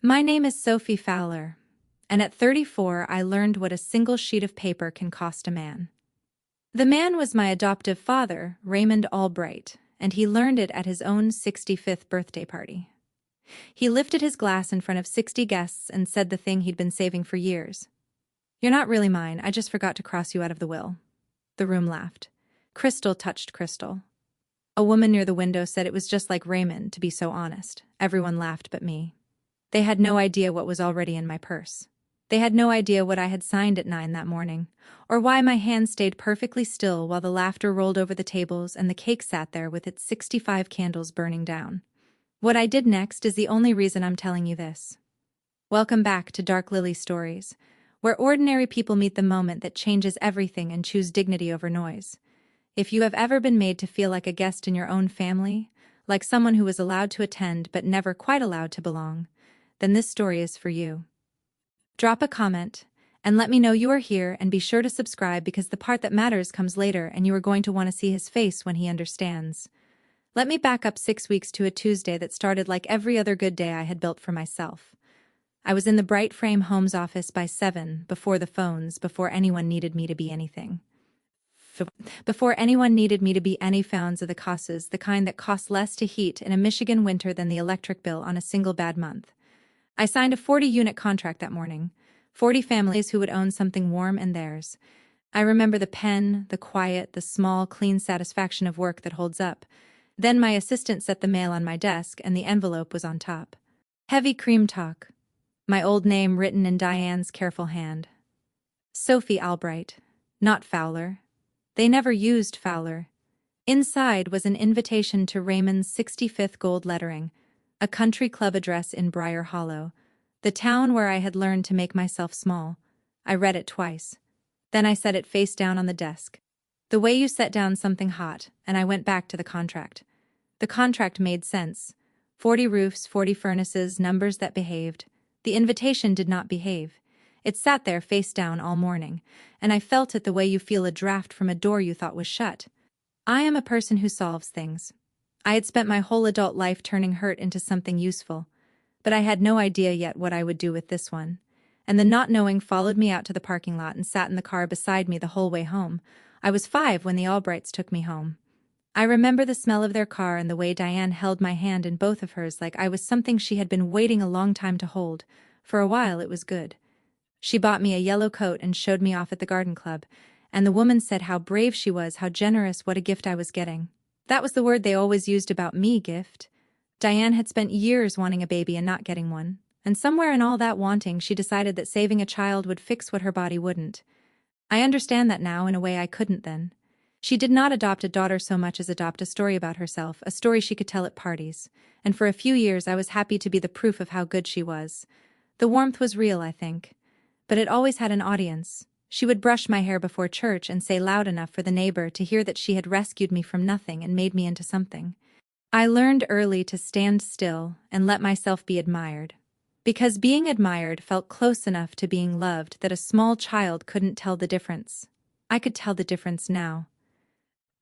My name is Sophie Fowler, and at 34 I learned what a single sheet of paper can cost a man. The man was my adoptive father, Raymond Albright, and he learned it at his own 65th birthday party. He lifted his glass in front of 60 guests and said the thing he'd been saving for years. "You're not really mine, I just forgot to cross you out of the will." The room laughed. Crystal touched crystal. A woman near the window said it was just like Raymond to be so honest. Everyone laughed but me. They had no idea what was already in my purse. They had no idea what I had signed at 9 that morning, or why my hand stayed perfectly still while the laughter rolled over the tables and the cake sat there with its 65 candles burning down. What I did next is the only reason I'm telling you this. Welcome back to Dark Lily Stories, where ordinary people meet the moment that changes everything and choose dignity over noise. If you have ever been made to feel like a guest in your own family, like someone who was allowed to attend but never quite allowed to belong, then this story is for you. Drop a comment and let me know you are here, and be sure to subscribe because the part that matters comes later and you are going to want to see his face when he understands. Let me back up 6 weeks to a Tuesday that started like every other good day I had built for myself. I was in the Bright Frame Homes office by 7, before the phones, before anyone needed me to be anything. Before anyone needed me to be any phones of the causes, the kind that cost less to heat in a Michigan winter than the electric bill on a single bad month. I signed a 40-unit contract that morning, 40 families who would own something warm and theirs. I remember the pen, the quiet, the small, clean satisfaction of work that holds up. Then my assistant set the mail on my desk and the envelope was on top. Heavy cream talk. My old name written in Diane's careful hand. Sophie Albright, not Fowler. They never used Fowler. Inside was an invitation to Raymond's 65th gold lettering, a country club address in Briar Hollow, the town where I had learned to make myself small. I read it twice. Then I set it face down on the desk. The way you set down something hot, and I went back to the contract. The contract made sense. 40 roofs, 40 furnaces, numbers that behaved. The invitation did not behave. It sat there face down all morning, and I felt it the way you feel a draft from a door you thought was shut. I am a person who solves things. I had spent my whole adult life turning hurt into something useful, but I had no idea yet what I would do with this one. And the not knowing followed me out to the parking lot and sat in the car beside me the whole way home. I was 5 when the Albrights took me home. I remember the smell of their car and the way Diane held my hand in both of hers like I was something she had been waiting a long time to hold. For a while it was good. She bought me a yellow coat and showed me off at the garden club, and the woman said how brave she was, how generous, what a gift I was getting. That was the word they always used about me, gift. Diane had spent years wanting a baby and not getting one, and somewhere in all that wanting she decided that saving a child would fix what her body wouldn't. I understand that now in a way I couldn't then. She did not adopt a daughter so much as adopt a story about herself, a story she could tell at parties, and for a few years I was happy to be the proof of how good she was. The warmth was real, I think. But it always had an audience. She would brush my hair before church and say loud enough for the neighbor to hear that she had rescued me from nothing and made me into something. I learned early to stand still and let myself be admired. Because being admired felt close enough to being loved that a small child couldn't tell the difference. I could tell the difference now.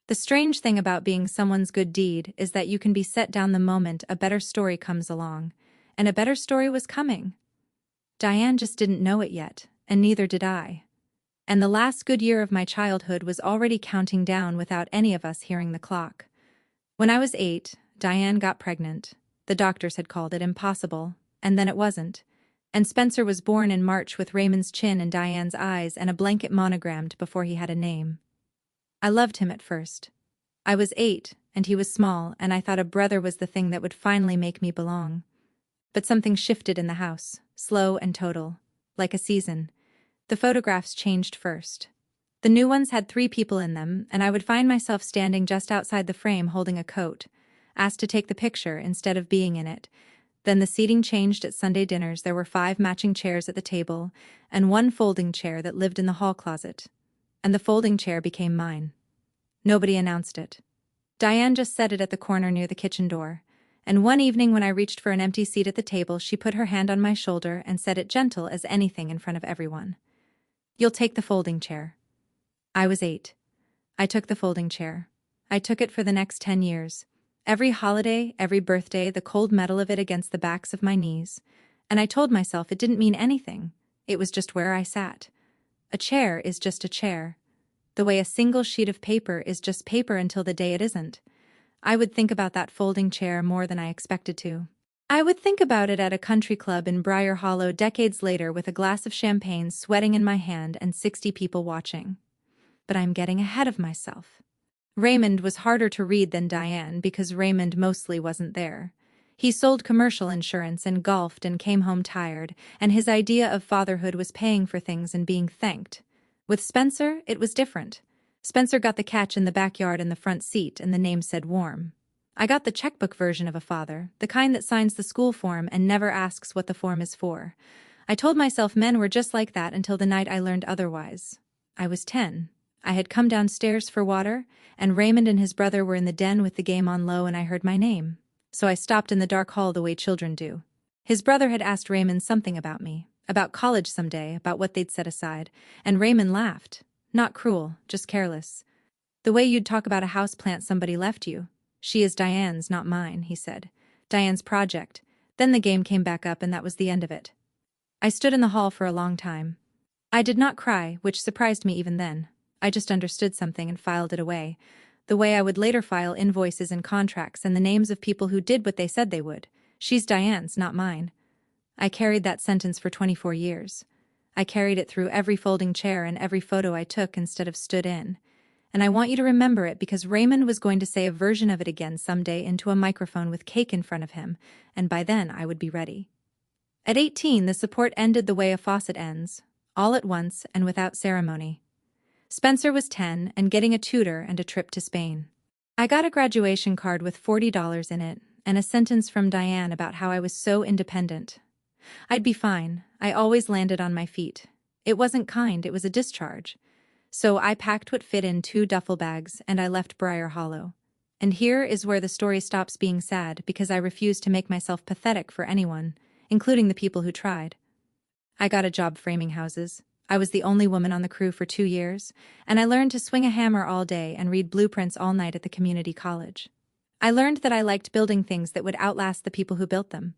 The strange thing about being someone's good deed is that you can be set down the moment a better story comes along, and a better story was coming. Diane just didn't know it yet, and neither did I. And the last good year of my childhood was already counting down without any of us hearing the clock. When I was 8, Diane got pregnant. The doctors had called it impossible, and then it wasn't. And Spencer was born in March with Raymond's chin in Diane's eyes and a blanket monogrammed before he had a name. I loved him at first. I was 8, and he was small, and I thought a brother was the thing that would finally make me belong. But something shifted in the house, slow and total, like a season. The photographs changed first. The new ones had 3 people in them, and I would find myself standing just outside the frame holding a coat, asked to take the picture instead of being in it. Then the seating changed at Sunday dinners. There were 5 matching chairs at the table, and 1 folding chair that lived in the hall closet. And the folding chair became mine. Nobody announced it. Diane just set it at the corner near the kitchen door, and one evening when I reached for an empty seat at the table, she put her hand on my shoulder and said it gentle as anything in front of everyone. "You'll take the folding chair." I was 8. I took the folding chair. I took it for the next 10 years. Every holiday, every birthday, the cold metal of it against the backs of my knees. And I told myself it didn't mean anything. It was just where I sat. A chair is just a chair. The way a single sheet of paper is just paper until the day it isn't. I would think about that folding chair more than I expected to. I would think about it at a country club in Briar Hollow decades later with a glass of champagne sweating in my hand and 60 people watching. But I'm getting ahead of myself. Raymond was harder to read than Diane because Raymond mostly wasn't there. He sold commercial insurance and golfed and came home tired, and his idea of fatherhood was paying for things and being thanked. With Spencer, it was different. Spencer got the catch in the backyard in the front seat, and the name said warm. I got the checkbook version of a father, the kind that signs the school form and never asks what the form is for. I told myself men were just like that until the night I learned otherwise. I was 10. I had come downstairs for water, and Raymond and his brother were in the den with the game on low, and I heard my name. So I stopped in the dark hall the way children do. His brother had asked Raymond something about me, about college someday, about what they'd set aside, and Raymond laughed. Not cruel, just careless. The way you'd talk about a houseplant somebody left you. She is Diane's, not mine, he said. Diane's project. Then the game came back up and that was the end of it. I stood in the hall for a long time. I did not cry, which surprised me even then. I just understood something and filed it away. The way I would later file invoices and contracts and the names of people who did what they said they would. She's Diane's, not mine. I carried that sentence for 24 years. I carried it through every folding chair and every photo I took instead of stood in. And I want you to remember it because Raymond was going to say a version of it again someday into a microphone with cake in front of him, and by then I would be ready. At 18, the support ended the way a faucet ends, all at once and without ceremony. Spencer was 10 and getting a tutor and a trip to Spain. I got a graduation card with $40 in it and a sentence from Diane about how I was so independent. I'd be fine. I always landed on my feet. It wasn't kind, it was a discharge. So I packed what fit in 2 duffel bags and I left Briar Hollow. And here is where the story stops being sad because I refused to make myself pathetic for anyone, including the people who tried. I got a job framing houses. I was the only woman on the crew for 2 years, and I learned to swing a hammer all day and read blueprints all night at the community college. I learned that I liked building things that would outlast the people who built them.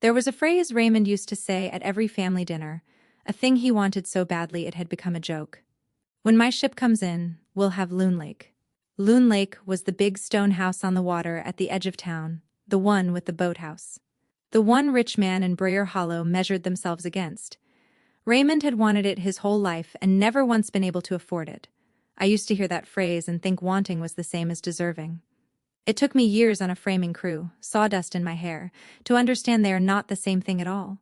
There was a phrase Raymond used to say at every family dinner, a thing he wanted so badly it had become a joke. When my ship comes in, we'll have Loon Lake. Loon Lake was the big stone house on the water at the edge of town, the one with the boathouse. The one rich man in Briar Hollow measured themselves against. Raymond had wanted it his whole life and never once been able to afford it. I used to hear that phrase and think wanting was the same as deserving. It took me years on a framing crew, sawdust in my hair, to understand they are not the same thing at all.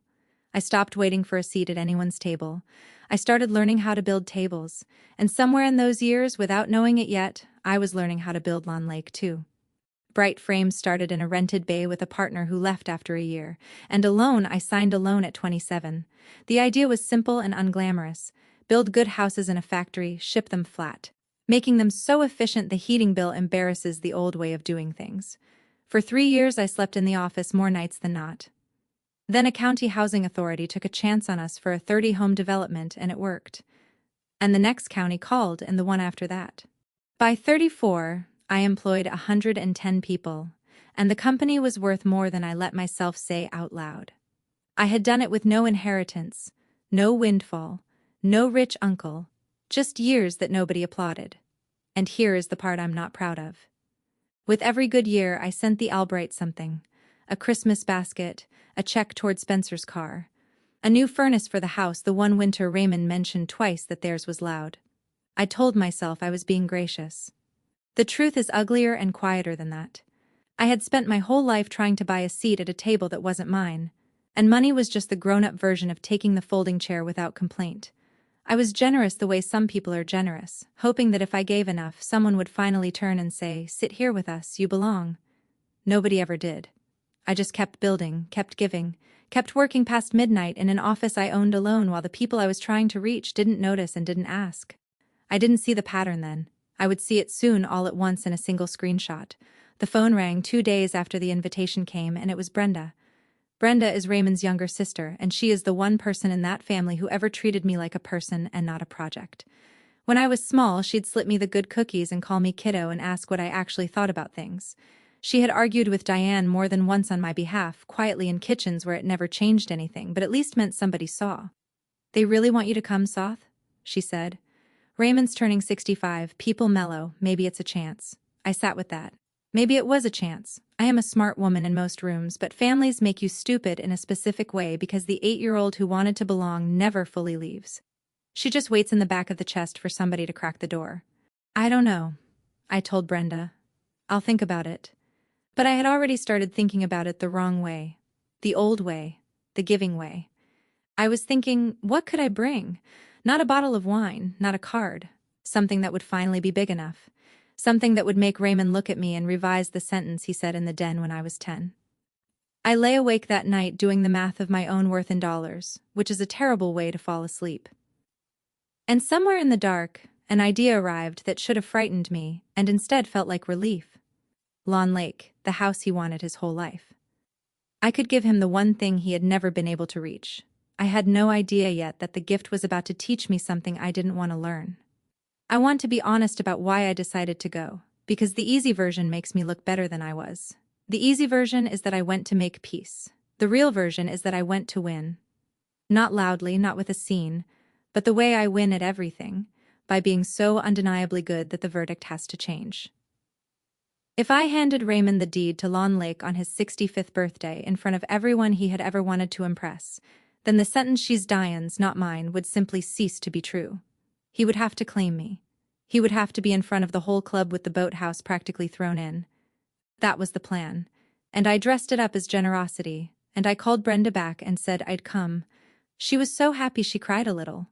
I stopped waiting for a seat at anyone's table. I started learning how to build tables, and somewhere in those years, without knowing it yet, I was learning how to build Lawn Lake too. Bright Frames started in a rented bay with a partner who left after a year, and alone I signed a loan at 27. The idea was simple and unglamorous. Build good houses in a factory, ship them flat, making them so efficient the heating bill embarrasses the old way of doing things. For 3 years I slept in the office more nights than not. Then a county housing authority took a chance on us for a 30-home development and it worked. And the next county called and the one after that. By 34, I employed 110 people, and the company was worth more than I let myself say out loud. I had done it with no inheritance, no windfall, no rich uncle, just years that nobody applauded. And here is the part I'm not proud of. With every good year, I sent the Albright something, a Christmas basket, a check toward Spencer's car, a new furnace for the house the one winter Raymond mentioned twice that theirs was loud. I told myself I was being gracious. The truth is uglier and quieter than that. I had spent my whole life trying to buy a seat at a table that wasn't mine, and money was just the grown-up version of taking the folding chair without complaint. I was generous the way some people are generous, hoping that if I gave enough, someone would finally turn and say, "Sit here with us, you belong." Nobody ever did. I just kept building, kept giving, kept working past midnight in an office I owned alone while the people I was trying to reach didn't notice and didn't ask. I didn't see the pattern then. I would see it soon all at once in a single screenshot. The phone rang 2 days after the invitation came, and it was Brenda. Brenda is Raymond's younger sister, and she is the one person in that family who ever treated me like a person and not a project. When I was small, she'd slip me the good cookies and call me kiddo and ask what I actually thought about things. She had argued with Diane more than once on my behalf, quietly in kitchens where it never changed anything, but at least meant somebody saw. "They really want you to come, Soth?" she said. "Raymond's turning 65, people mellow, maybe it's a chance." I sat with that. Maybe it was a chance. I am a smart woman in most rooms, but families make you stupid in a specific way because the 8-year-old who wanted to belong never fully leaves. She just waits in the back of the chest for somebody to crack the door. "I don't know," I told Brenda. "I'll think about it." But I had already started thinking about it the wrong way. The old way. The giving way. I was thinking, what could I bring? Not a bottle of wine, not a card. Something that would finally be big enough. Something that would make Raymond look at me and revise the sentence he said in the den when I was 10. I lay awake that night doing the math of my own worth in dollars, which is a terrible way to fall asleep. And somewhere in the dark, an idea arrived that should have frightened me and instead felt like relief. Lawn Lake, the house he wanted his whole life. I could give him the one thing he had never been able to reach. I had no idea yet that the gift was about to teach me something I didn't want to learn. I want to be honest about why I decided to go, because the easy version makes me look better than I was. The easy version is that I went to make peace. The real version is that I went to win. Not loudly, not with a scene, but the way I win at everything, by being so undeniably good that the verdict has to change. If I handed Raymond the deed to Lawn Lake on his 65th birthday in front of everyone he had ever wanted to impress, then the sentence "she's Diane's, not mine" would simply cease to be true. He would have to claim me. He would have to be in front of the whole club with the boathouse practically thrown in. That was the plan. And I dressed it up as generosity, and I called Brenda back and said I'd come. She was so happy she cried a little.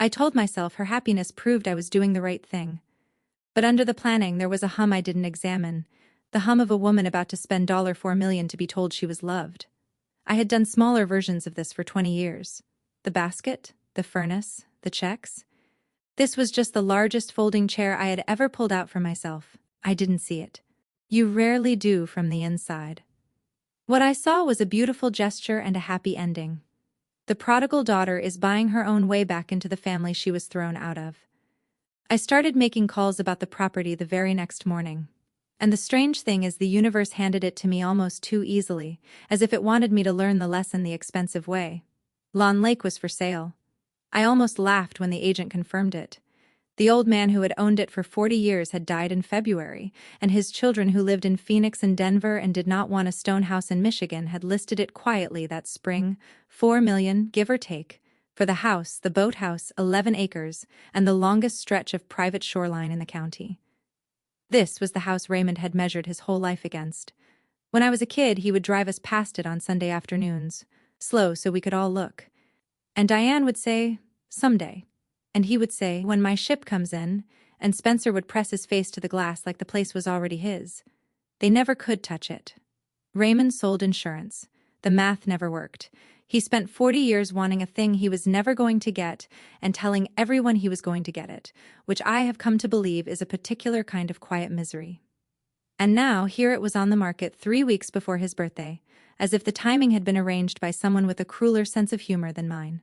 I told myself her happiness proved I was doing the right thing. But under the planning there was a hum I didn't examine, the hum of a woman about to spend $4 million to be told she was loved. I had done smaller versions of this for 20 years. The basket, the furnace, the checks. This was just the largest folding chair I had ever pulled out for myself. I didn't see it. You rarely do from the inside. What I saw was a beautiful gesture and a happy ending. The prodigal daughter is buying her own way back into the family she was thrown out of. I started making calls about the property the very next morning. And the strange thing is the universe handed it to me almost too easily, as if it wanted me to learn the lesson the expensive way. Lawn Lake was for sale. I almost laughed when the agent confirmed it. The old man who had owned it for 40 years had died in February, and his children who lived in Phoenix and Denver and did not want a stone house in Michigan had listed it quietly that spring, $4 million, give or take, for the house, the boathouse, 11 acres, and the longest stretch of private shoreline in the county. This was the house Raymond had measured his whole life against. When I was a kid, he would drive us past it on Sunday afternoons, slow so we could all look. And Diane would say, "Someday." And he would say, "When my ship comes in," and Spencer would press his face to the glass like the place was already his. They never could touch it. Raymond sold insurance. The math never worked. He spent 40 years wanting a thing he was never going to get and telling everyone he was going to get it, which I have come to believe is a particular kind of quiet misery. And now here it was on the market 3 weeks before his birthday, as if the timing had been arranged by someone with a crueler sense of humor than mine.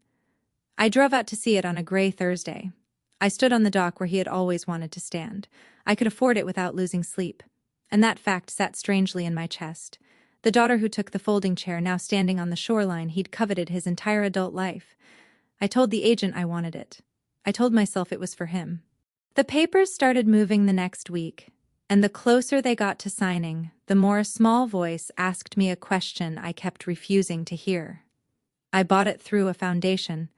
I drove out to see it on a gray Thursday. I stood on the dock where he had always wanted to stand. I could afford it without losing sleep. And that fact sat strangely in my chest. The daughter who took the folding chair now standing on the shoreline he'd coveted his entire adult life. I told the agent I wanted it. I told myself it was for him. The papers started moving the next week, and the closer they got to signing, the more a small voice asked me a question I kept refusing to hear. I bought it through a foundation.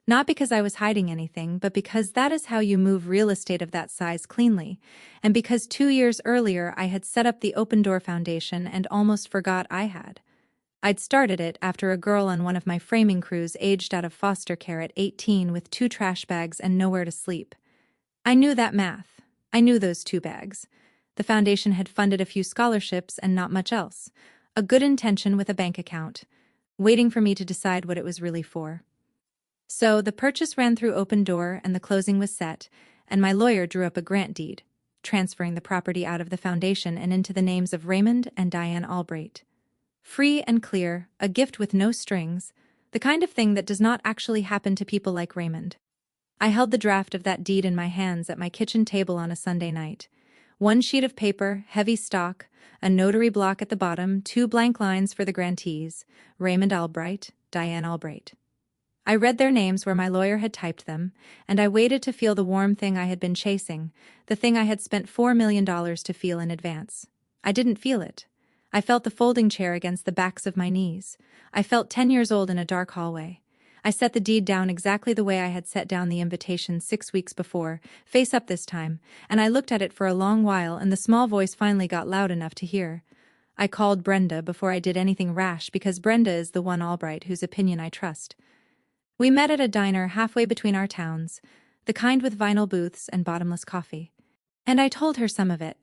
Not because I was hiding anything, but because that is how you move real estate of that size cleanly, and because 2 years earlier I had set up the Open Door Foundation and almost forgot I had. I'd started it after a girl on one of my framing crews aged out of foster care at 18 with 2 trash bags and nowhere to sleep. I knew that math. I knew those 2 bags. The foundation had funded a few scholarships and not much else. A good intention with a bank account, waiting for me to decide what it was really for. So the purchase ran through Open Door and the closing was set, and my lawyer drew up a grant deed, transferring the property out of the foundation and into the names of Raymond and Diane Albright. Free and clear, a gift with no strings, the kind of thing that does not actually happen to people like Raymond. I held the draft of that deed in my hands at my kitchen table on a Sunday night, One sheet of paper, heavy stock, a notary block at the bottom, 2 blank lines for the grantees, Raymond Albright, Diane Albright. I read their names where my lawyer had typed them, and I waited to feel the warm thing I had been chasing, the thing I had spent $4 million to feel in advance. I didn't feel it. I felt the folding chair against the backs of my knees. I felt 10 years old in a dark hallway. I set the deed down exactly the way I had set down the invitation 6 weeks before, face up this time, and I looked at it for a long while, and the small voice finally got loud enough to hear. I called Brenda before I did anything rash, because Brenda is the one Albright whose opinion I trust. We met at a diner halfway between our towns, the kind with vinyl booths and bottomless coffee. And I told her some of it.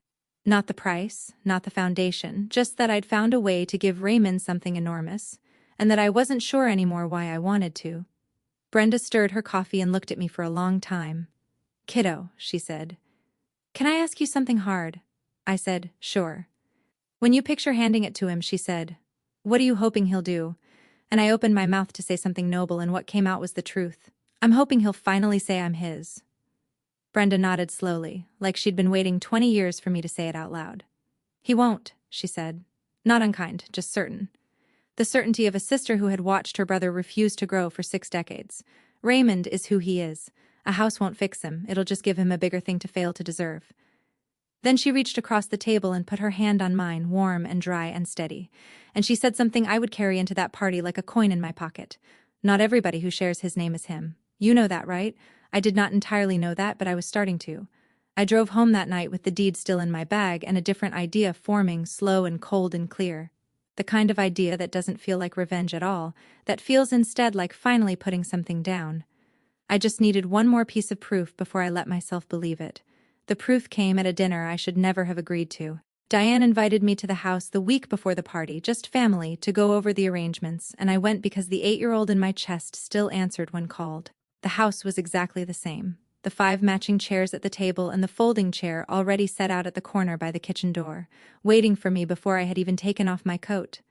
Not the price, not the foundation, just that I'd found a way to give Raymond something enormous, and that I wasn't sure anymore why I wanted to. Brenda stirred her coffee and looked at me for a long time. "Kiddo," she said. "Can I ask you something hard?" I said, "Sure." "When you picture handing it to him," she said, "what are you hoping he'll do?" And I opened my mouth to say something noble, and what came out was the truth. "I'm hoping he'll finally say I'm his." Brenda nodded slowly, like she'd been waiting 20 years for me to say it out loud. "He won't," she said. "Not unkind, just certain." The certainty of a sister who had watched her brother refuse to grow for 6 decades. Raymond is who he is. A house won't fix him, it'll just give him a bigger thing to fail to deserve. Then she reached across the table and put her hand on mine, warm and dry and steady. And she said something I would carry into that party like a coin in my pocket. "Not everybody who shares his name is him. You know that, right?" I did not entirely know that, but I was starting to. I drove home that night with the deed still in my bag and a different idea forming, slow and cold and clear. The kind of idea that doesn't feel like revenge at all, that feels instead like finally putting something down. I just needed one more piece of proof before I let myself believe it. The proof came at a dinner I should never have agreed to. Diane invited me to the house the week before the party, just family, to go over the arrangements, and I went because the 8-year-old in my chest still answered when called. The house was exactly the same. The 5 matching chairs at the table and the folding chair already set out at the corner by the kitchen door, waiting for me before I had even taken off my coat.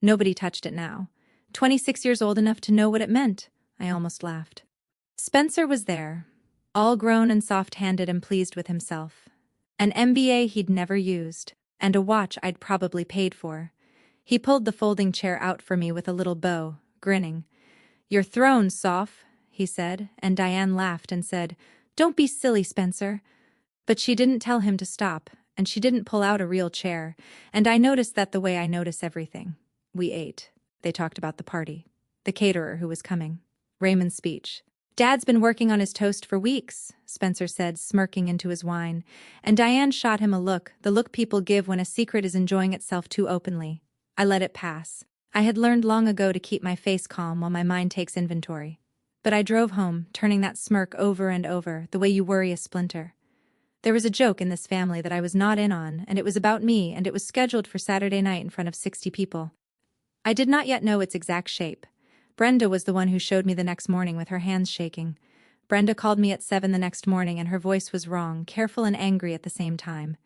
Nobody touched it now. 26 years old enough to know what it meant. I almost laughed. Spencer was there, all grown and soft-handed and pleased with himself. An MBA he'd never used, and a watch I'd probably paid for. He pulled the folding chair out for me with a little bow, grinning. "You're thrown, Soph," he said, and Diane laughed and said, "Don't be silly, Spencer." But she didn't tell him to stop, and she didn't pull out a real chair, and I noticed that the way I notice everything. We ate. They talked about the party. The caterer who was coming. Raymond's speech. "Dad's been working on his toast for weeks," Spencer said, smirking into his wine, and Diane shot him a look, the look people give when a secret is enjoying itself too openly. I let it pass. I had learned long ago to keep my face calm while my mind takes inventory. But I drove home, turning that smirk over and over, the way you worry a splinter. There was a joke in this family that I was not in on, and it was about me, and it was scheduled for Saturday night in front of 60 people. I did not yet know its exact shape. Brenda was the one who showed me the next morning with her hands shaking. Brenda called me at 7 the next morning, and her voice was wrong, careful and angry at the same time.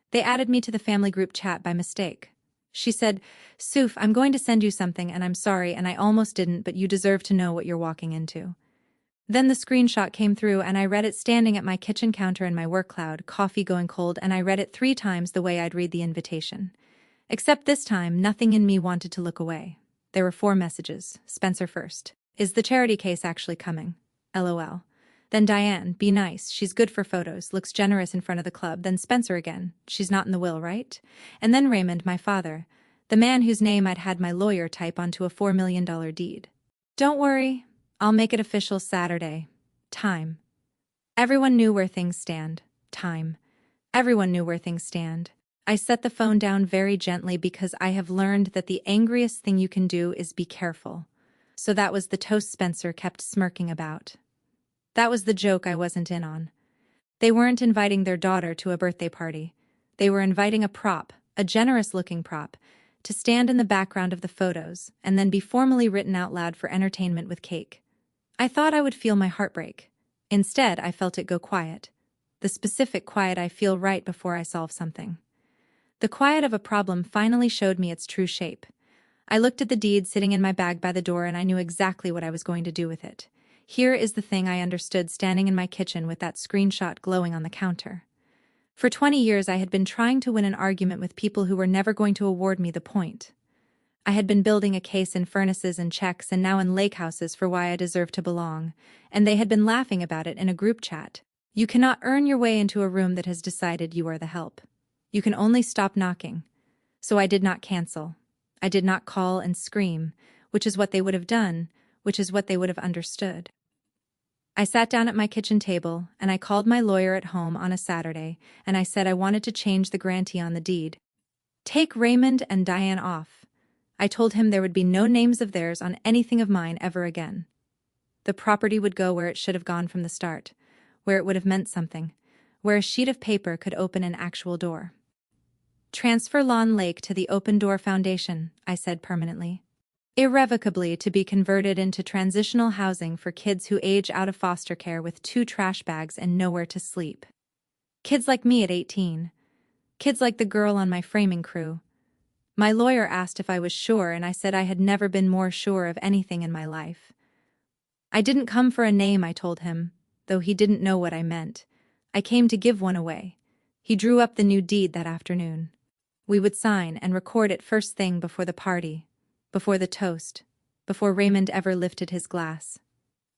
They added me to the family group chat by mistake. She said, "Soph, I'm going to send you something, and I'm sorry, and I almost didn't, but you deserve to know what you're walking into." Then the screenshot came through, and I read it standing at my kitchen counter in my work cloud, coffee going cold, and I read it 3 times the way I'd read the invitation. Except this time, nothing in me wanted to look away. There were 4 messages. Spencer first. "Is the charity case actually coming? LOL. Then Diane, be nice, she's good for photos, looks generous in front of the club. Then Spencer again, she's not in the will, right? And then Raymond, my father, the man whose name I'd had my lawyer type onto a $4 million deed. "Don't worry, I'll make it official Saturday. Time." Everyone knew where things stand. Time. Everyone knew where things stand. I set the phone down very gently because I have learned that the angriest thing you can do is be careful. So that was the toast Spencer kept smirking about. That was the joke I wasn't in on. They weren't inviting their daughter to a birthday party. They were inviting a prop, a generous-looking prop, to stand in the background of the photos and then be formally written out loud for entertainment with cake. I thought I would feel my heart break. Instead, I felt it go quiet. The specific quiet I feel right before I solve something. The quiet of a problem finally showed me its true shape. I looked at the deed sitting in my bag by the door, and I knew exactly what I was going to do with it. Here is the thing I understood standing in my kitchen with that screenshot glowing on the counter. For 20 years I had been trying to win an argument with people who were never going to award me the point. I had been building a case in furnaces and checks and now in lake houses for why I deserved to belong, and they had been laughing about it in a group chat. You cannot earn your way into a room that has decided you are the help. You can only stop knocking. So I did not cancel. I did not call and scream, which is what they would have done, which is what they would have understood. I sat down at my kitchen table, and I called my lawyer at home on a Saturday, and I said I wanted to change the grantee on the deed. Take Raymond and Diane off. I told him there would be no names of theirs on anything of mine ever again. The property would go where it should have gone from the start, where it would have meant something, where a sheet of paper could open an actual door. Transfer Lawn Lake to the Open Door Foundation, I said permanently. Irrevocably to be converted into transitional housing for kids who age out of foster care with 2 trash bags and nowhere to sleep. Kids like me at 18. Kids like the girl on my framing crew. My lawyer asked if I was sure, and I said I had never been more sure of anything in my life. I didn't come for a name, I told him, though he didn't know what I meant. I came to give one away. He drew up the new deed that afternoon. We would sign and record it first thing before the party, before the toast, before Raymond ever lifted his glass.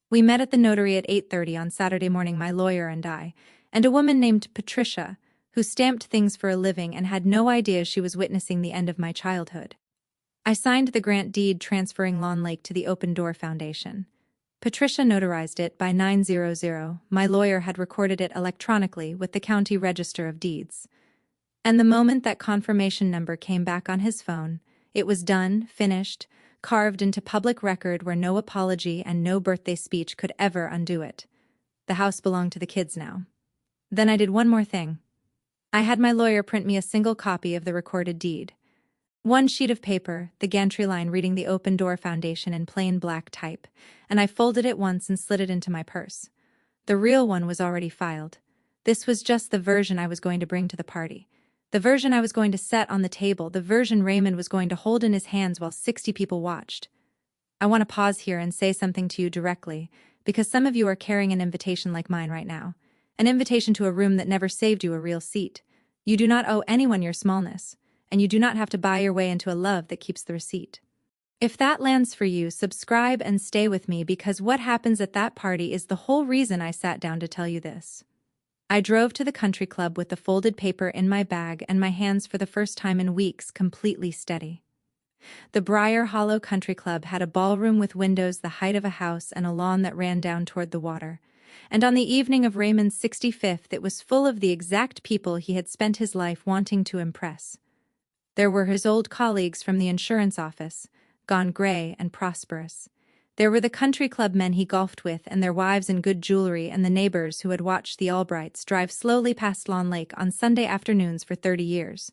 We met at the notary at 8:30 on Saturday morning, my lawyer and I, and a woman named Patricia, who stamped things for a living and had no idea she was witnessing the end of my childhood. I signed the grant deed transferring Lawn Lake to the Open Door Foundation. Patricia notarized it by 900. My lawyer had recorded it electronically with the County Register of Deeds. And the moment that confirmation number came back on his phone, it was done, finished, carved into public record where no apology and no birthday speech could ever undo it. The house belonged to the kids now. Then I did one more thing. I had my lawyer print me a single copy of the recorded deed. One sheet of paper, the gantry line reading the Open Door Foundation in plain black type, and I folded it once and slid it into my purse. The real one was already filed. This was just the version I was going to bring to the party. The version I was going to set on the table, the version Raymond was going to hold in his hands while 60 people watched. I want to pause here and say something to you directly, because some of you are carrying an invitation like mine right now. An invitation to a room that never saved you a real seat. You do not owe anyone your smallness, and you do not have to buy your way into a love that keeps the receipt. If that lands for you, subscribe and stay with me, because what happens at that party is the whole reason I sat down to tell you this. I drove to the country club with the folded paper in my bag and my hands for the first time in weeks completely steady. The Briar Hollow Country Club had a ballroom with windows the height of a house and a lawn that ran down toward the water. And on the evening of Raymond's 65th, it was full of the exact people he had spent his life wanting to impress. There were his old colleagues from the insurance office, gone gray and prosperous. There were the country club men he golfed with and their wives in good jewelry, and the neighbors who had watched the Albrights drive slowly past Lawn Lake on Sunday afternoons for 30 years.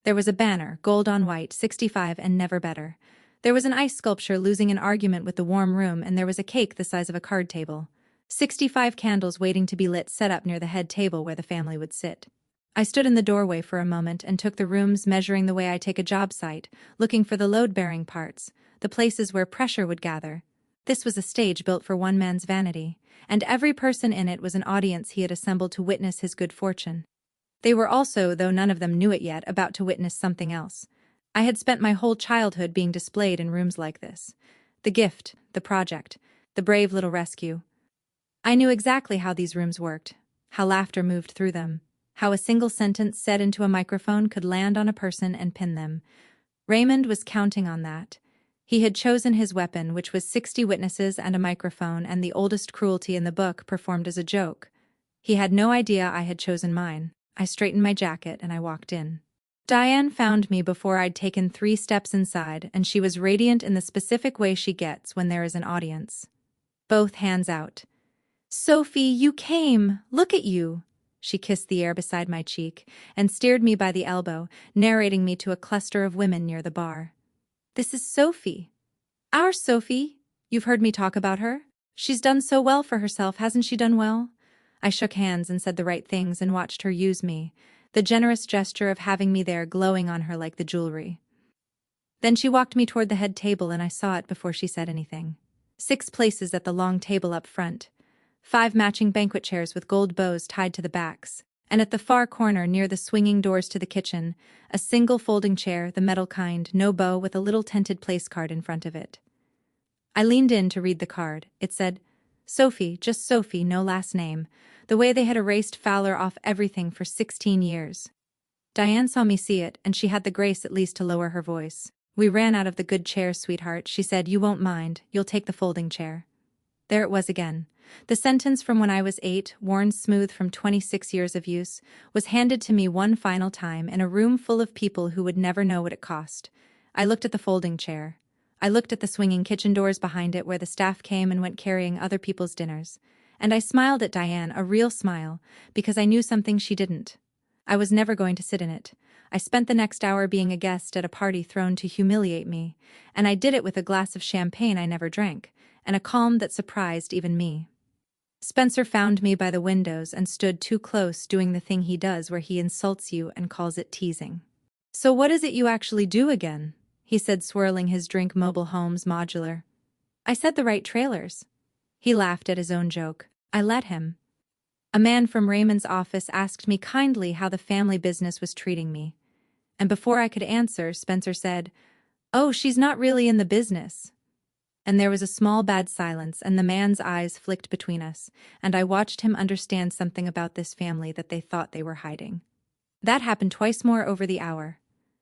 There was a banner, gold on white, 65 and never better. There was an ice sculpture losing an argument with the warm room, and there was a cake the size of a card table. 65 candles waiting to be lit set up near the head table where the family would sit. I stood in the doorway for a moment and took the rooms, measuring the way I take a job site, looking for the load-bearing parts, the places where pressure would gather. This was a stage built for one man's vanity, and every person in it was an audience he had assembled to witness his good fortune. They were also, though none of them knew it yet, about to witness something else. I had spent my whole childhood being displayed in rooms like this. The gift, the project, the brave little rescue. I knew exactly how these rooms worked, how laughter moved through them, how a single sentence said into a microphone could land on a person and pin them. Raymond was counting on that. He had chosen his weapon, which was 60 witnesses and a microphone, and the oldest cruelty in the book performed as a joke. He had no idea I had chosen mine. I straightened my jacket and I walked in. Diane found me before I'd taken 3 steps inside, and she was radiant in the specific way she gets when there is an audience. Both hands out. "Sophie, you came! Look at you!" She kissed the air beside my cheek and steered me by the elbow, narrating me to a cluster of women near the bar. "This is Sophie. Our Sophie. You've heard me talk about her? She's done so well for herself, hasn't she done well?" I shook hands and said the right things and watched her use me, the generous gesture of having me there glowing on her like the jewelry. Then she walked me toward the head table, and I saw it before she said anything. 6 places at the long table up front. 5 matching banquet chairs with gold bows tied to the backs, and at the far corner near the swinging doors to the kitchen, a single folding chair, the metal kind, no bow, with a little tinted place card in front of it. I leaned in to read the card. It said, Sophie, just Sophie, no last name, the way they had erased Fowler off everything for 16 years. Diane saw me see it, and she had the grace at least to lower her voice. We ran out of the good chair, sweetheart, she said. You won't mind, you'll take the folding chair. There it was again. The sentence from when I was 8, worn smooth from 26 years of use, was handed to me one final time in a room full of people who would never know what it cost. I looked at the folding chair. I looked at the swinging kitchen doors behind it where the staff came and went carrying other people's dinners. And I smiled at Diane, a real smile, because I knew something she didn't. I was never going to sit in it. I spent the next hour being a guest at a party thrown to humiliate me, and I did it with a glass of champagne I never drank, and a calm that surprised even me. Spencer found me by the windows and stood too close, doing the thing he does where he insults you and calls it teasing. So what is it you actually do again? He said, swirling his drink. Mobile homes, modular. I said the right trailers. He laughed at his own joke. I let him. A man from Raymond's office asked me kindly how the family business was treating me. And before I could answer, Spencer said, Oh, she's not really in the business. And there was a small bad silence, and the man's eyes flicked between us, and I watched him understand something about this family that they thought they were hiding. That happened twice more over the hour.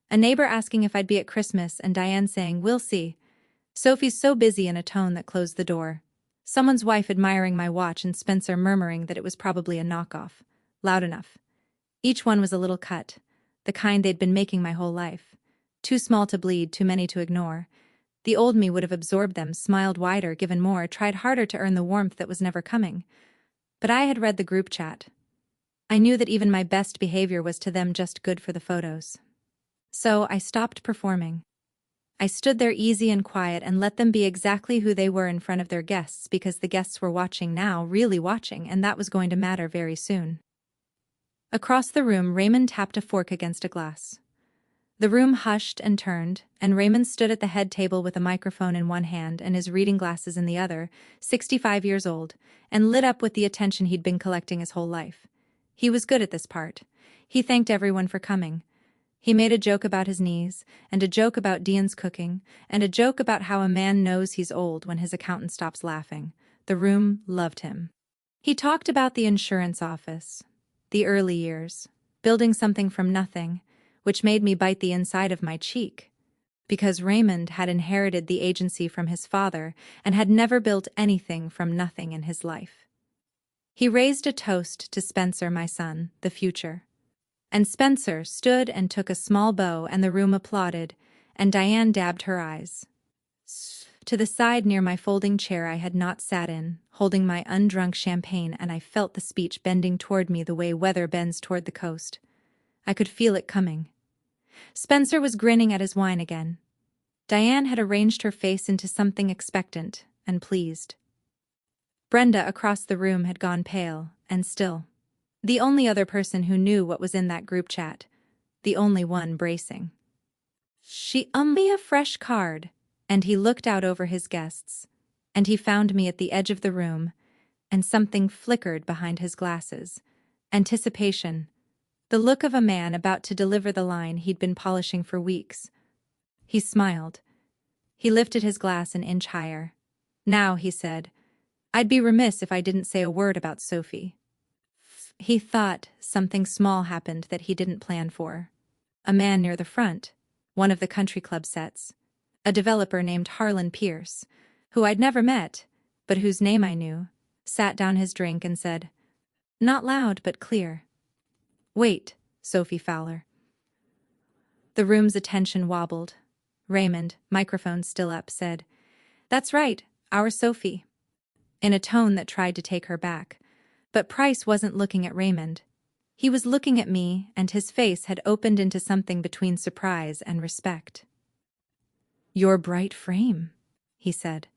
A neighbor asking if I'd be at Christmas, and Diane saying, We'll see. Sophie's so busy, in a tone that closed the door. Someone's wife admiring my watch, and Spencer murmuring that it was probably a knockoff. Loud enough. Each one was a little cut, the kind they'd been making my whole life. Too small to bleed, too many to ignore. The old me would have absorbed them, smiled wider, given more, tried harder to earn the warmth that was never coming. But I had read the group chat. I knew that even my best behavior was to them just good for the photos. So I stopped performing. I stood there easy and quiet and let them be exactly who they were in front of their guests, because the guests were watching now, really watching, and that was going to matter very soon. Across the room, Raymond tapped a fork against a glass. The room hushed and turned, and Raymond stood at the head table with a microphone in one hand and his reading glasses in the other, 65 years old, and lit up with the attention he'd been collecting his whole life. He was good at this part. He thanked everyone for coming. He made a joke about his knees, and a joke about Dean's cooking, and a joke about how a man knows he's old when his accountant stops laughing. The room loved him. He talked about the insurance office, the early years, building something from nothing, which made me bite the inside of my cheek, because Raymond had inherited the agency from his father and had never built anything from nothing in his life. He raised a toast to Spencer, my son, the future. And Spencer stood and took a small bow, and the room applauded, and Diane dabbed her eyes. To the side near my folding chair I had not sat in, holding my undrunk champagne, and I felt the speech bending toward me the way weather bends toward the coast. I could feel it coming. Spencer was grinning at his wine again. Diane had arranged her face into something expectant and pleased. Brenda across the room had gone pale and still. The only other person who knew what was in that group chat. The only one bracing. She me a fresh card, and he looked out over his guests, and he found me at the edge of the room, and something flickered behind his glasses. Anticipation. The look of a man about to deliver the line he'd been polishing for weeks. He smiled. He lifted his glass an inch higher. Now, he said, I'd be remiss if I didn't say a word about Sophie. He thought something small happened that he didn't plan for. A man near the front, one of the country club sets, a developer named Harlan Pierce, who I'd never met, but whose name I knew, sat down his drink and said, not loud but clear, Wait, Sophie Fowler. The room's attention wobbled. Raymond, microphone still up, said, That's right, our Sophie. In a tone that tried to take her back. But Price wasn't looking at Raymond. He was looking at me, and his face had opened into something between surprise and respect. Your bright frame, he said.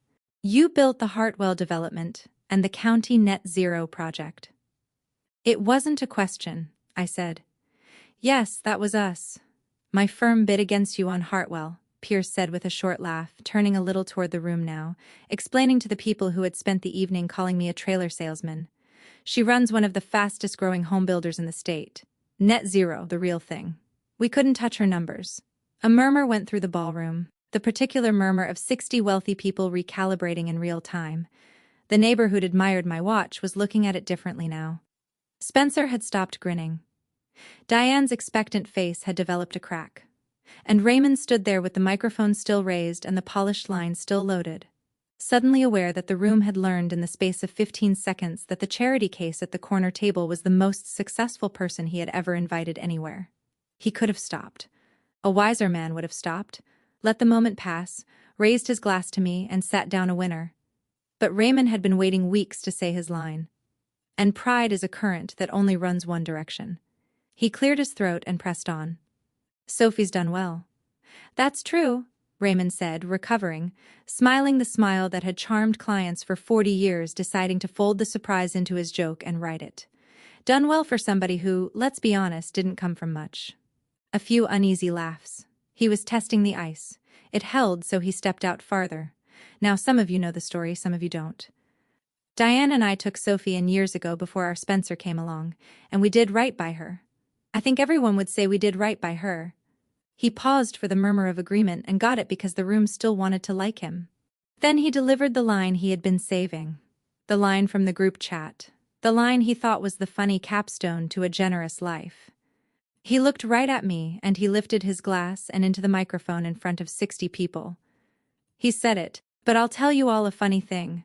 You built the Hartwell development and the county net zero project. It wasn't a question, I said. Yes, that was us. My firm bid against you on Hartwell, Pierce said with a short laugh, turning a little toward the room now, explaining to the people who had spent the evening calling me a trailer salesman. She runs one of the fastest-growing home builders in the state. Net zero, the real thing. We couldn't touch her numbers. A murmur went through the ballroom, the particular murmur of 60 wealthy people recalibrating in real time. The neighbor who'd admired my watch was looking at it differently now. Spencer had stopped grinning. Diane's expectant face had developed a crack. And Raymond stood there with the microphone still raised and the polished line still loaded. Suddenly aware that the room had learned in the space of 15 seconds that the charity case at the corner table was the most successful person he had ever invited anywhere. He could have stopped. A wiser man would have stopped, let the moment pass, raised his glass to me, and sat down a winner. But Raymond had been waiting weeks to say his line. And pride is a current that only runs one direction. He cleared his throat and pressed on. Sophie's done well. That's true, Raymond said, recovering, smiling the smile that had charmed clients for 40 years, deciding to fold the surprise into his joke and write it. Done well for somebody who, let's be honest, didn't come from much. A few uneasy laughs. He was testing the ice. It held, so he stepped out farther. Now some of you know the story, some of you don't. Diane and I took Sophie in years ago before our Spencer came along, and we did right by her. I think everyone would say we did right by her. He paused for the murmur of agreement and got it because the room still wanted to like him. Then he delivered the line he had been saving. The line from the group chat. The line he thought was the funny capstone to a generous life. He looked right at me and he lifted his glass and into the microphone in front of 60 people. He said it, but I'll tell you all a funny thing.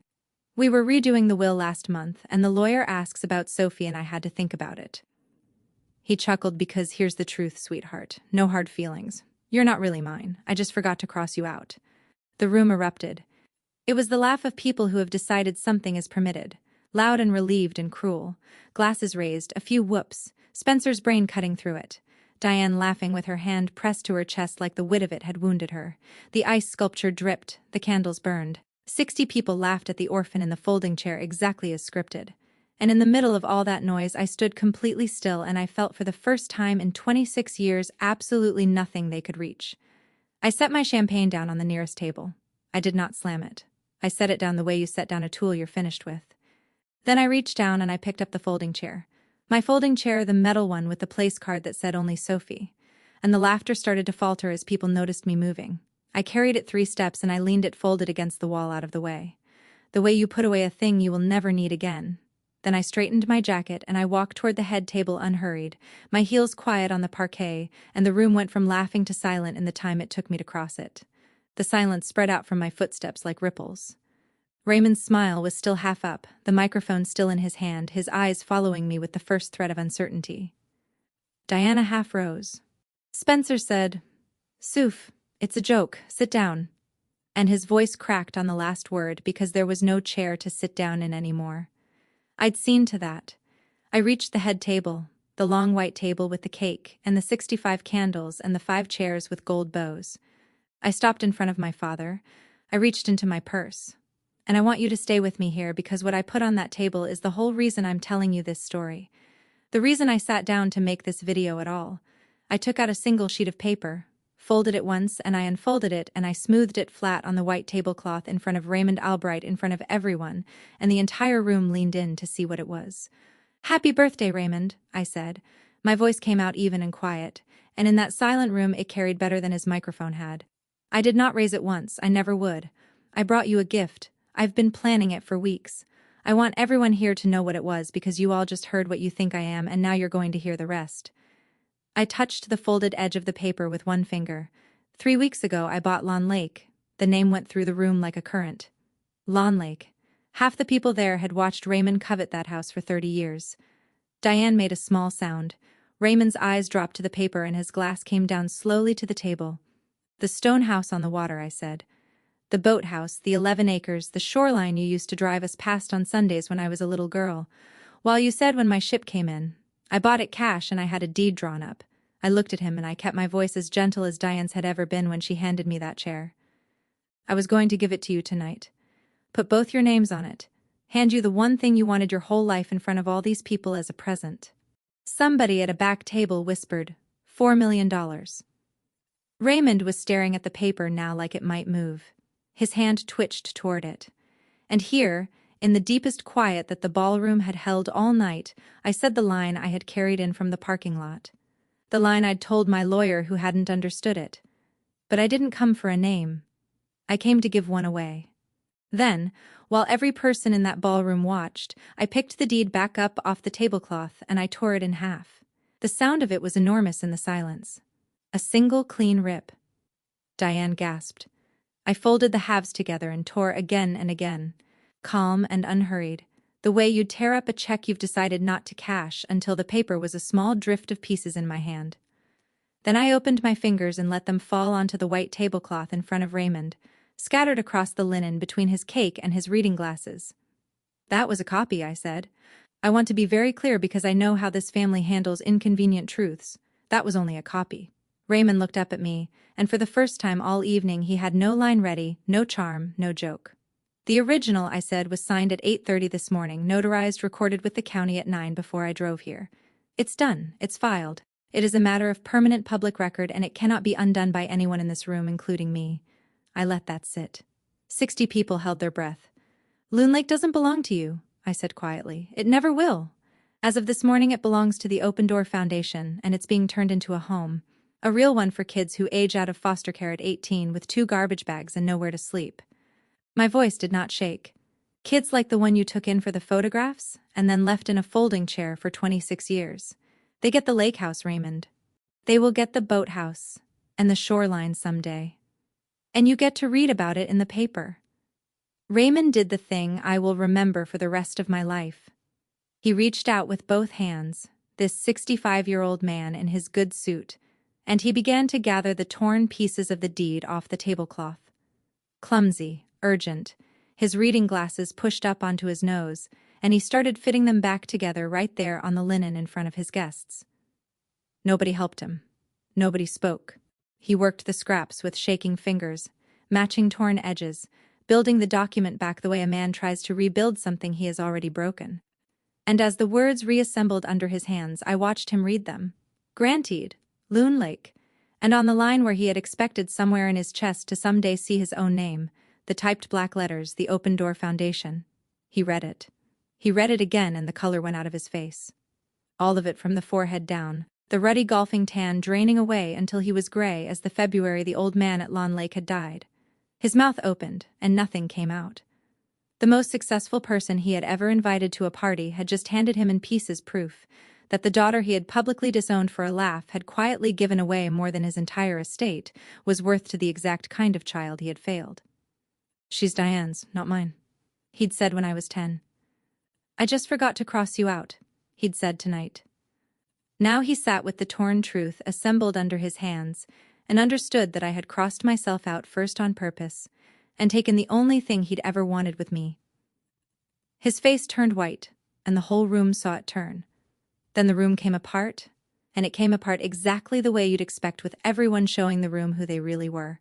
We were redoing the will last month and the lawyer asks about Sophie and I had to think about it. He chuckled because here's the truth, sweetheart. No hard feelings. You're not really mine. I just forgot to cross you out. The room erupted. It was the laugh of people who have decided something is permitted. Loud and relieved and cruel. Glasses raised, a few whoops. Spencer's brain cutting through it. Diane laughing with her hand pressed to her chest like the wit of it had wounded her. The ice sculpture dripped. The candles burned. 60 people laughed at the orphan in the folding chair exactly as scripted. And in the middle of all that noise, I stood completely still and I felt for the first time in 26 years absolutely nothing they could reach. I set my champagne down on the nearest table. I did not slam it. I set it down the way you set down a tool you're finished with. Then I reached down and I picked up the folding chair. My folding chair, the metal one with the place card that said only Sophie. And the laughter started to falter as people noticed me moving. I carried it 3 steps and I leaned it folded against the wall out of the way. The way you put away a thing you will never need again. Then I straightened my jacket and I walked toward the head table unhurried, my heels quiet on the parquet, and the room went from laughing to silent in the time it took me to cross it. The silence spread out from my footsteps like ripples. Raymond's smile was still half up, the microphone still in his hand, his eyes following me with the first thread of uncertainty. Diana half rose. Spencer said, "Soph, it's a joke, sit down." And his voice cracked on the last word because there was no chair to sit down in anymore. I'd seen to that. I reached the head table, the long white table with the cake and the 65 candles and the 5 chairs with gold bows. I stopped in front of my father. I reached into my purse. And I want you to stay with me here because what I put on that table is the whole reason I'm telling you this story. The reason I sat down to make this video at all. I took out a single sheet of paper, folded it once, and I unfolded it and I smoothed it flat on the white tablecloth in front of Raymond Albright, in front of everyone, and the entire room leaned in to see what it was. "Happy birthday, Raymond," I said. My voice came out even and quiet, and in that silent room it carried better than his microphone had. I did not raise it once, I never would. I brought you a gift. I've been planning it for weeks. I want everyone here to know what it was because you all just heard what you think I am and now you're going to hear the rest. I touched the folded edge of the paper with one finger. 3 weeks ago I bought Lawn Lake. The name went through the room like a current. Lawn Lake. Half the people there had watched Raymond covet that house for 30 years. Diane made a small sound. Raymond's eyes dropped to the paper and his glass came down slowly to the table. "The stone house on the water," I said. "The boathouse, the 11 acres, the shoreline you used to drive us past on Sundays when I was a little girl. Well, you said when my ship came in. I bought it cash and I had a deed drawn up." I looked at him and I kept my voice as gentle as Diane's had ever been when she handed me that chair. "I was going to give it to you tonight. Put both your names on it. Hand you the one thing you wanted your whole life in front of all these people as a present." Somebody at a back table whispered, $4 million. Raymond was staring at the paper now like it might move. His hand twitched toward it. And here, In the deepest quiet that the ballroom had held all night, I said the line I had carried in from the parking lot. The line I'd told my lawyer who hadn't understood it. But I didn't come for a name. I came to give one away. Then, while every person in that ballroom watched, I picked the deed back up off the tablecloth and I tore it in half. The sound of it was enormous in the silence. A single clean rip. Diane gasped. I folded the halves together and tore again and again, calm and unhurried, the way you'd tear up a check you've decided not to cash until the paper was a small drift of pieces in my hand. Then I opened my fingers and let them fall onto the white tablecloth in front of Raymond, scattered across the linen between his cake and his reading glasses. That was a copy, I said. I want to be very clear because I know how this family handles inconvenient truths. That was only a copy. Raymond looked up at me, and for the first time all evening he had no line ready, no charm, no joke. The original, I said, was signed at 8:30 this morning, notarized, recorded with the county at 9 before I drove here. It's done. It's filed. It is a matter of permanent public record and it cannot be undone by anyone in this room, including me. I let that sit. 60 people held their breath. Loon Lake doesn't belong to you, I said quietly. It never will. As of this morning it belongs to the Open Door Foundation, and it's being turned into a home. A real one for kids who age out of foster care at 18 with 2 garbage bags and nowhere to sleep. My voice did not shake. Kids like the one you took in for the photographs and then left in a folding chair for 26 years. They get the lake house, Raymond. They will get the boathouse and the shoreline someday. And you get to read about it in the paper. Raymond did the thing I will remember for the rest of my life. He reached out with both hands, this 65-year-old man in his good suit, and he began to gather the torn pieces of the deed off the tablecloth. Clumsy, urgent, his reading glasses pushed up onto his nose, and he started fitting them back together right there on the linen in front of his guests. Nobody helped him. Nobody spoke. He worked the scraps with shaking fingers, matching torn edges, building the document back the way a man tries to rebuild something he has already broken. And as the words reassembled under his hands, I watched him read them. Granted, Loon Lake, and on the line where he had expected somewhere in his chest to someday see his own name, the typed black letters, the Open Door Foundation. He read it. He read it again and the color went out of his face. All of it from the forehead down, the ruddy golfing tan draining away until he was gray as the February the old man at Lawn Lake had died. His mouth opened and nothing came out. The most successful person he had ever invited to a party had just handed him in pieces proof that the daughter he had publicly disowned for a laugh had quietly given away more than his entire estate was worth to the exact kind of child he had failed. She's Diane's, not mine, he'd said when I was 10. I just forgot to cross you out, he'd said tonight. Now he sat with the torn truth assembled under his hands and understood that I had crossed myself out first on purpose and taken the only thing he'd ever wanted with me. His face turned white, and the whole room saw it turn. Then the room came apart, and it came apart exactly the way you'd expect with everyone showing the room who they really were.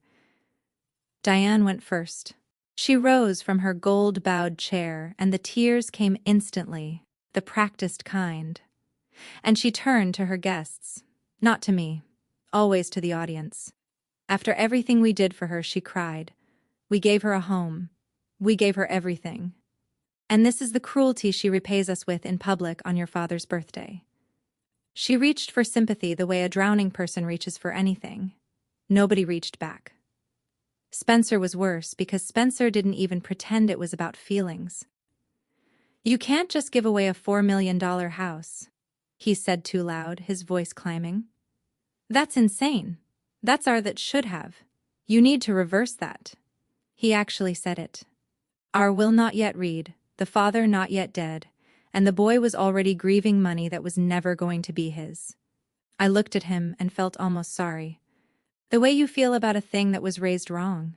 Diane went first. She rose from her gold-bowed chair, and the tears came instantly, the practiced kind. And she turned to her guests, not to me, always to the audience. After everything we did for her, she cried. We gave her a home. We gave her everything. And this is the cruelty she repays us with in public on your father's birthday. She reached for sympathy the way a drowning person reaches for anything. Nobody reached back. Spencer was worse because Spencer didn't even pretend it was about feelings. You can't just give away a $4 million house, he said too loud, his voice climbing. That's insane. That's our that should have. You need to reverse that. He actually said it. Our will not yet read, the father not yet dead, and the boy was already grieving money that was never going to be his. I looked at him and felt almost sorry. The way you feel about a thing that was raised wrong.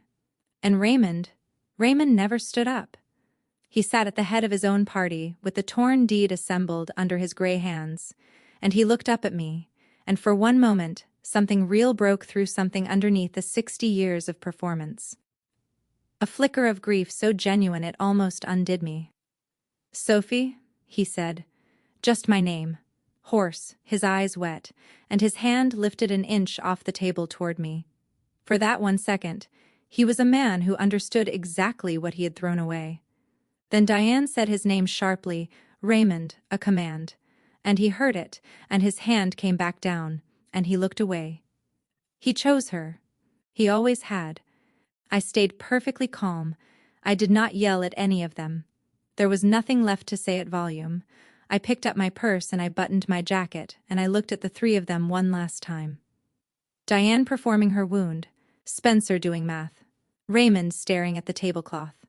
And Raymond never stood up. He sat at the head of his own party with the torn deed assembled under his gray hands, and he looked up at me, and for one moment, something real broke through something underneath the 60 years of performance. A flicker of grief so genuine it almost undid me. Sophie, he said, just my name. Hoarse, his eyes wet, and his hand lifted an inch off the table toward me. For that 1 second, he was a man who understood exactly what he had thrown away. Then Diane said his name sharply, Raymond, a command. And he heard it, and his hand came back down, and he looked away. He chose her. He always had. I stayed perfectly calm. I did not yell at any of them. There was nothing left to say at volume. I picked up my purse and I buttoned my jacket, and I looked at the three of them one last time. Diane performing her wound, Spencer doing math, Raymond staring at the tablecloth.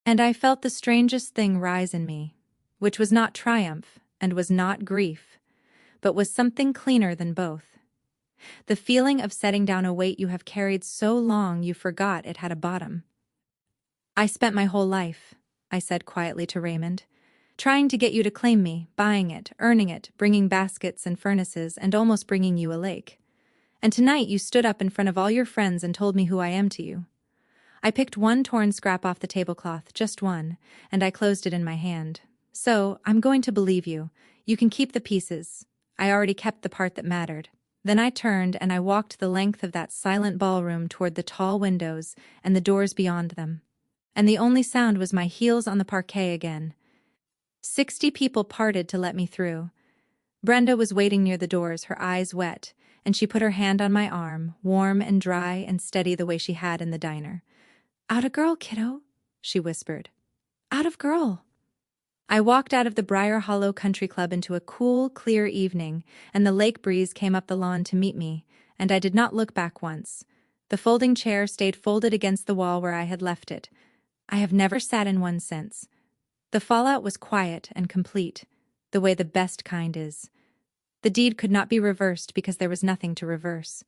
And I felt the strangest thing rise in me, which was not triumph and was not grief, but was something cleaner than both. The feeling of setting down a weight you have carried so long you forgot it had a bottom. I spent my whole life, I said quietly to Raymond, trying to get you to claim me, buying it, earning it, bringing baskets and furnaces, and almost bringing you a lake. And tonight you stood up in front of all your friends and told me who I am to you. I picked one torn scrap off the tablecloth, just one, and I closed it in my hand. So, I'm going to believe you. You can keep the pieces. I already kept the part that mattered. Then I turned and I walked the length of that silent ballroom toward the tall windows and the doors beyond them. And the only sound was my heels on the parquet again. 60 people parted to let me through. Brenda was waiting near the doors, her eyes wet, and she put her hand on my arm, warm and dry and steady the way she had in the diner. "Out of girl, kiddo," she whispered. "Out of girl." I walked out of the Briar Hollow Country Club into a cool, clear evening, and the lake breeze came up the lawn to meet me, and I did not look back once. The folding chair stayed folded against the wall where I had left it. I have never sat in one since. The fallout was quiet and complete, the way the best kind is. The deed could not be reversed because there was nothing to reverse.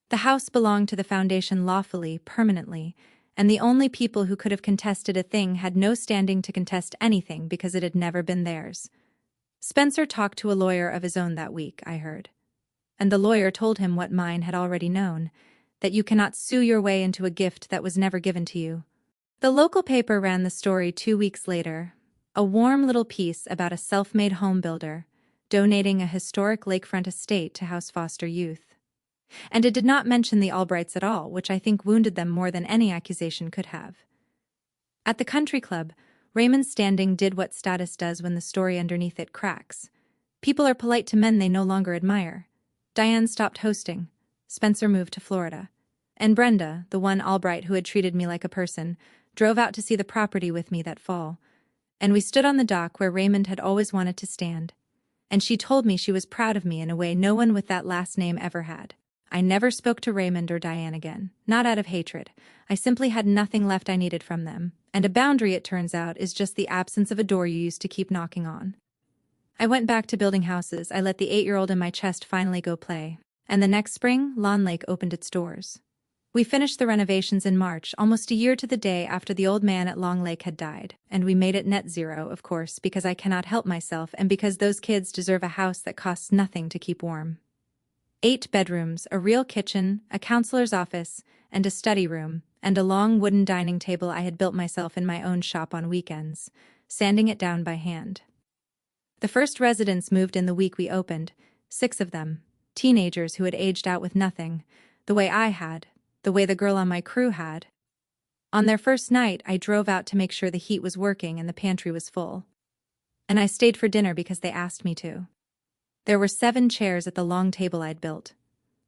The house belonged to the foundation lawfully, permanently, and the only people who could have contested a thing had no standing to contest anything because it had never been theirs. Spencer talked to a lawyer of his own that week, I heard. And the lawyer told him what mine had already known, that you cannot sue your way into a gift that was never given to you. The local paper ran the story 2 weeks later, a warm little piece about a self-made home builder donating a historic lakefront estate to house foster youth. And it did not mention the Albrights at all, which I think wounded them more than any accusation could have. At the country club, Raymond's standing did what status does when the story underneath it cracks. People are polite to men they no longer admire. Diane stopped hosting. Spencer moved to Florida. And Brenda, the one Albright who had treated me like a person, drove out to see the property with me that fall. And we stood on the dock where Raymond had always wanted to stand. And she told me she was proud of me in a way no one with that last name ever had. I never spoke to Raymond or Diane again, not out of hatred. I simply had nothing left I needed from them, and a boundary, it turns out, is just the absence of a door you used to keep knocking on. I went back to building houses. I let the 8-year-old in my chest finally go play. And the next spring, Lawn Lake opened its doors. We finished the renovations in March, almost a year to the day after the old man at Long Lake had died, and we made it net zero, of course, because I cannot help myself and because those kids deserve a house that costs nothing to keep warm. 8 bedrooms, a real kitchen, a counselor's office, and a study room, and a long wooden dining table I had built myself in my own shop on weekends, sanding it down by hand. The first residents moved in the week we opened, 6 of them, teenagers who had aged out with nothing, the way I had, the way the girl on my crew had. On their first night, I drove out to make sure the heat was working and the pantry was full. And I stayed for dinner because they asked me to. There were 7 chairs at the long table I'd built.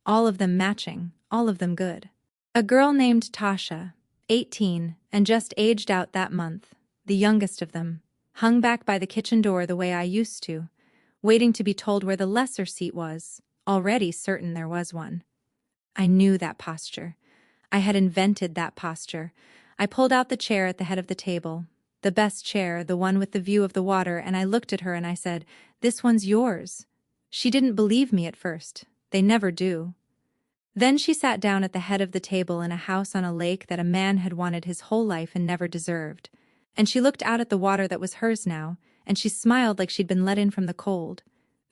All of them matching, all of them good. A girl named Tasha, 18, and just aged out that month, the youngest of them, hung back by the kitchen door the way I used to, waiting to be told where the lesser seat was, already certain there was one. I knew that posture. I had invented that posture. I pulled out the chair at the head of the table, the best chair, the one with the view of the water, and I looked at her and I said, "This one's yours." She didn't believe me at first. They never do. Then she sat down at the head of the table in a house on a lake that a man had wanted his whole life and never deserved. And she looked out at the water that was hers now, and she smiled like she'd been let in from the cold.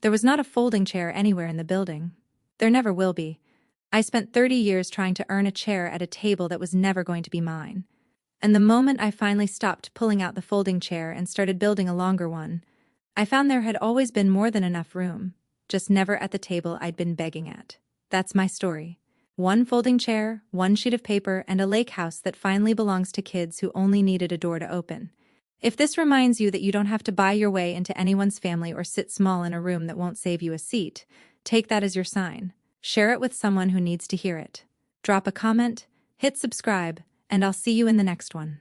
There was not a folding chair anywhere in the building. There never will be. I spent 30 years trying to earn a chair at a table that was never going to be mine. And the moment I finally stopped pulling out the folding chair and started building a longer one, I found there had always been more than enough room, just never at the table I'd been begging at. That's my story. 1 folding chair, 1 sheet of paper, and a lake house that finally belongs to kids who only needed a door to open. If this reminds you that you don't have to buy your way into anyone's family or sit small in a room that won't save you a seat, take that as your sign. Share it with someone who needs to hear it. Drop a comment, hit subscribe, and I'll see you in the next one.